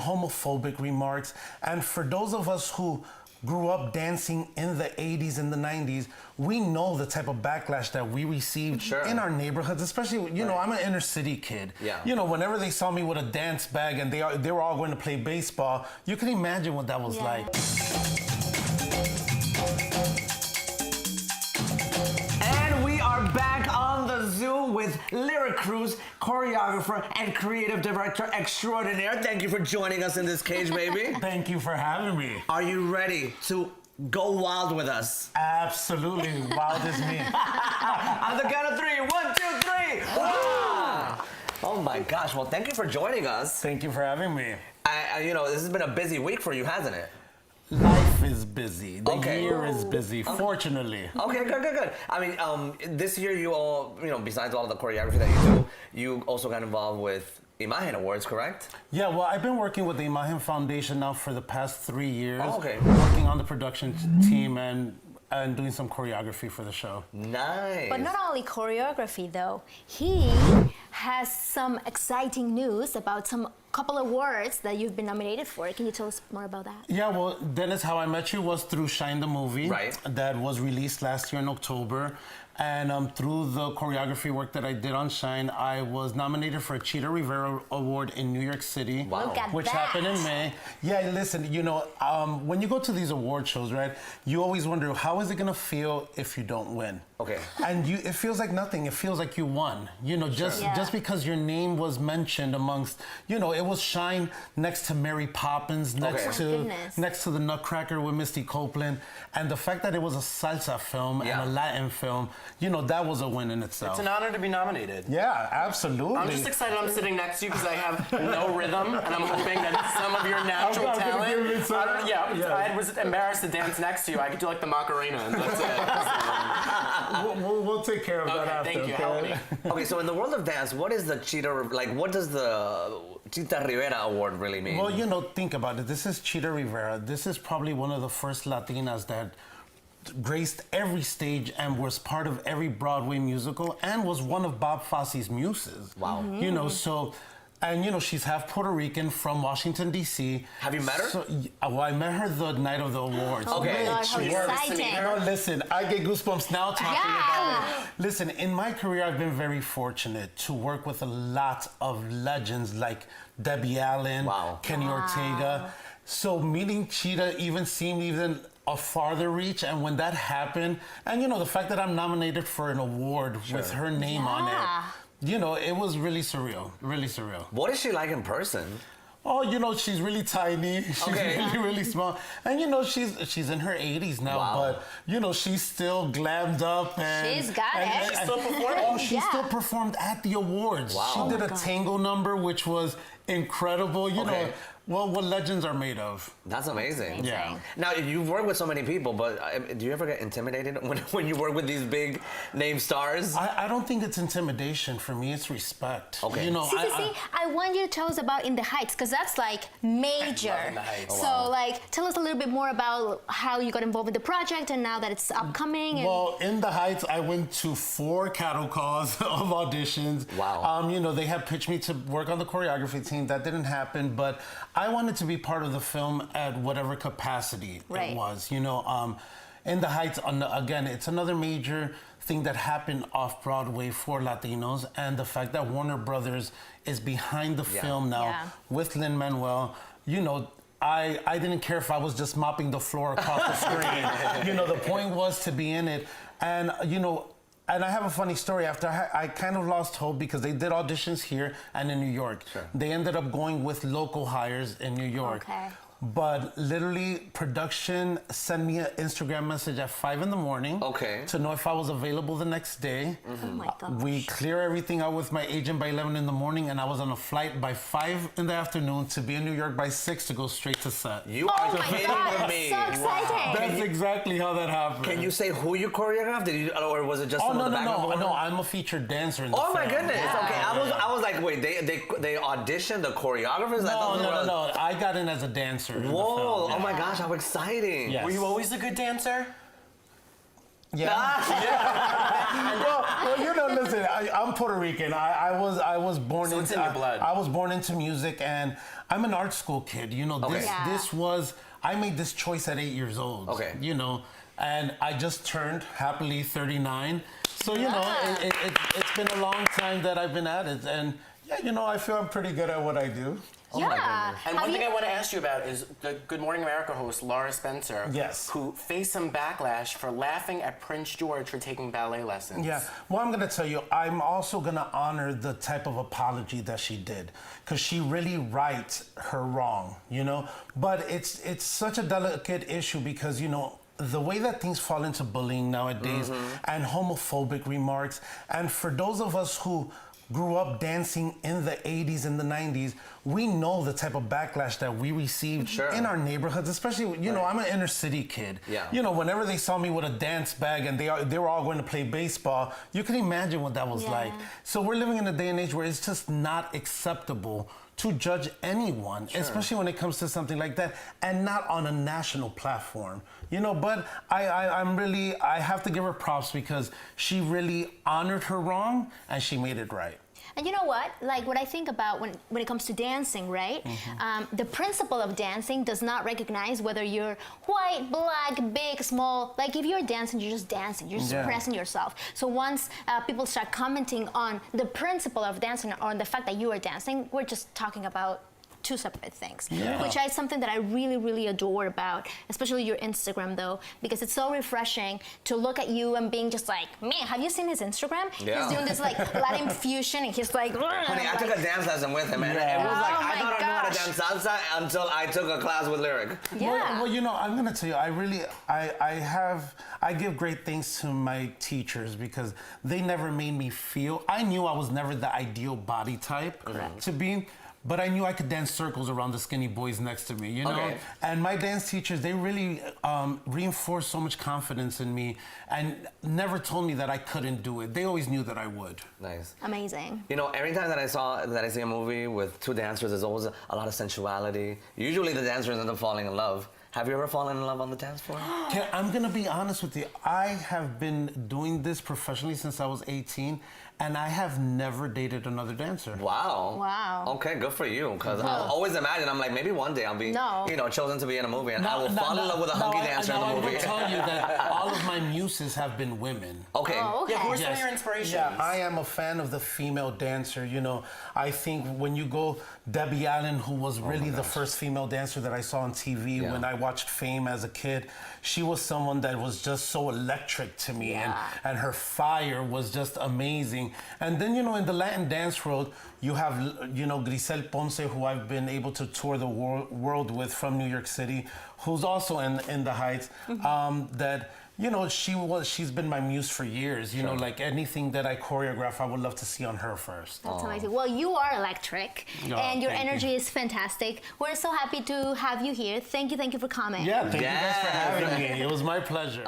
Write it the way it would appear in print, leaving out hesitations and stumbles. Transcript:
homophobic remarks. And for those of us who grew up dancing in the 80s and the 90s, we know the type of backlash that we received in our neighborhoods, especially, you know, I'm an inner city kid. Yeah. You know, whenever they saw me with a dance bag and they were all going to play baseball, you can imagine what that was like. And we are back on the Zoom with Lyrik Cruz, choreographer and creative director extraordinaire. Thank you for joining us in this cage, baby. Thank you for having me. Are you ready to go wild with us? Absolutely, wild as me. On the count of 3, 1, 2, 3. Wow. Oh my gosh, well, thank you for joining us. Thank you for having me. You know, this has been a busy week for you, hasn't it? Life is busy. The year is busy, fortunately. Okay, good. I mean, this year you all, you know, besides all of the choreography that you do, you also got involved with Imagen Awards, correct? Yeah, well, I've been working with the Imagen Foundation now for the past 3 years. Oh, okay. Working on the production team and doing some choreography for the show. Nice. But not only choreography, though. He has some exciting news about some couple awards that you've been nominated for. Can you tell us more about that? Yeah, well, Dennis, How I Met You was through Shine the movie. Right. That was released last year in October. And through the choreography work that I did on Shine, I was nominated for a Cheetah Rivera Award in New York City. Wow. Look at Which that. happened in May. Yeah, listen, you know, when you go to these award shows, right, you always wonder, how is it going to feel if you don't win? Okay. And it feels like nothing. It feels like you won. You know, just because your name was mentioned amongst, you know, it was Shine next to Mary Poppins, next to The Nutcracker with Misty Copeland, and the fact that it was a salsa film and a Latin film, you know, that was a win in itself. It's an honor to be nominated. Yeah, absolutely. I'm just excited I'm sitting next to you because I have no rhythm, and I'm hoping that some of your natural talent. I was embarrassed to dance next to you. I could do like the Macarena, and that's it. We'll take care of that after. Thank you. Help me. Okay, so in the world of dance, what is the Cheetah, like, what does the Cheetah Rivera Award really mean? Well, you know, think about it. This is Cheetah Rivera. This is probably one of the first Latinas that graced every stage and was part of every Broadway musical and was one of Bob Fosse's muses. Wow. You know, so... And, you know, she's half Puerto Rican from Washington, D.C. Have you met her? So, well, I met her the night of the awards. Oh Okay. my God, how exciting. No, listen, I get goosebumps now talking about it. Listen, in my career, I've been very fortunate to work with a lot of legends like Debbie Allen, Kenny Ortega. So meeting Cheetah seemed a farther reach, and when that happened, and you know, the fact that I'm nominated for an award with her name on it, you know, it was really surreal, really surreal. What is she like in person? Oh, you know, she's really tiny. She's really small. And, you know, she's in her 80s now, but, you know, she's still glammed up. And she's got it. She's still performing. Oh, she still performed at the awards. Wow. She did a tango number, which was incredible. You know, well, what legends are made of. That's amazing. Yeah. Now, you've worked with so many people, but do you ever get intimidated when you work with these big name stars? I don't think it's intimidation. For me, it's respect. Okay. You know, I want you to tell us about In the Heights, because that's like major. In the Heights. So, like, tell us a little bit more about how you got involved with the project and now that it's upcoming. Well, In the Heights, I went to 4 cattle calls of auditions. Wow. You know, they had pitched me to work on the choreography team. That didn't happen, but I wanted to be part of the film at whatever capacity it was. You know, In the Heights, again, it's another major thing that happened off-Broadway for Latinos, and the fact that Warner Brothers is behind the film now with Lin-Manuel, you know, I didn't care if I was just mopping the floor across the screen. You know, the point was to be in it. And, you know, and I have a funny story. After I kind of lost hope because they did auditions here and in New York. They ended up going with local hires in New York. But literally, production sent me an Instagram message at 5 in the morning to know if I was available the next day. Oh my gosh. We clear everything out with my agent by 11 in the morning, and I was on a flight by 5 in the afternoon to be in New York by 6 to go straight to set. You are kidding me. So exciting. That's exactly how that happened. Can you say who you choreographed? Or was it just some of the background? No, I'm a featured dancer in the film. Oh my goodness. Okay, I was like, wait, they auditioned the choreographers? No. I got in as a dancer. Whoa, oh my gosh, how exciting. Yes. Were you always a good dancer? Well, you know, listen, I'm Puerto Rican. I was born So it's in your blood. I was born into music, and I'm an art school kid. You know, Okay. this was I made this choice at 8 years old. Okay. You know, and I just turned happily 39. So you know, it's been a long time that I've been at it, and yeah, you know, I feel I'm pretty good at what I do. Yeah. And Have one thing you- I want to ask you about is the Good Morning America host, Laura Spencer, Yes. who faced some backlash for laughing at Prince George for taking ballet lessons. Yeah. Well, I'm going to tell you, I'm also going to honor the type of apology that she did, because she really rights her wrong, you know? But it's such a delicate issue because, you know, the way that things fall into bullying nowadays and homophobic remarks, and for those of us who grew up dancing in the 80s and the 90s, we know the type of backlash that we received Sure. in our neighborhoods, especially, you know, I'm an inner city kid. Yeah. You know, whenever they saw me with a dance bag and they were all going to play baseball, you can imagine what that was Yeah. like. So we're living in a day and age where it's just not acceptable to judge anyone, especially when it comes to something like that, and not on a national platform. You know, but I have to give her props because she really honored her wrong and she made it right. And you know what? Like what I think about when it comes to dancing, right? The principle of dancing does not recognize whether you're white, black, big, small. Like if you're dancing, you're just dancing. You're just Yeah. expressing yourself. So once people start commenting on the principle of dancing or on the fact that you are dancing, we're just talking about two separate things, Yeah. which is something that I really, really adore about, especially your Instagram though, because it's so refreshing to look at you and being just like, man, have you seen his Instagram? Yeah. He's doing this like Latin fusion and he's like, Honey, I took a dance lesson with him, and it was like, Oh I my thought I knew how to gosh. dance salsa until I took a class with Lyrik. yeah. Well, you know, I'm gonna tell you, I give great thanks to my teachers because they never made me feel. I knew I was never the ideal body type to be, but I knew I could dance circles around the skinny boys next to me, you know? Okay. And my dance teachers, they really reinforced so much confidence in me and never told me that I couldn't do it. They always knew that I would. Nice. Amazing. You know, every time that I see a movie with two dancers, there's always a lot of sensuality. Usually the dancers end up falling in love. Have you ever fallen in love on the dance floor? I'm gonna be honest with you. I have been doing this professionally since I was 18, and I have never dated another dancer. Wow. Wow. Okay, good for you. Because I always imagine, I'm like, maybe one day I'll be, No. you know, chosen to be in a movie, and I will fall in love with a hunky dancer in the I movie. will tell you that all of my muses have been women. Okay. Oh, okay. Yeah, who are some of Yes. your inspirations? Yeah, I am a fan of the female dancer. You know, I think when you go, Debbie Allen, who was really the first female dancer that I saw on TV Yeah. when I watched Fame as a kid, she was someone that was just so electric to me, and her fire was just amazing. And then, you know, in the Latin dance world, you have, you know, Grisel Ponce, who I've been able to tour the world with from New York City, who's also in the Heights, that, you know, she's been my muse for years. You know, like anything that I choreograph, I would love to see on her first. That's amazing. Well, you are electric, Oh, and your thank you. energy is fantastic. We're so happy to have you here. Thank you for coming. Yeah, thank you guys for Yes. having me. It was my pleasure.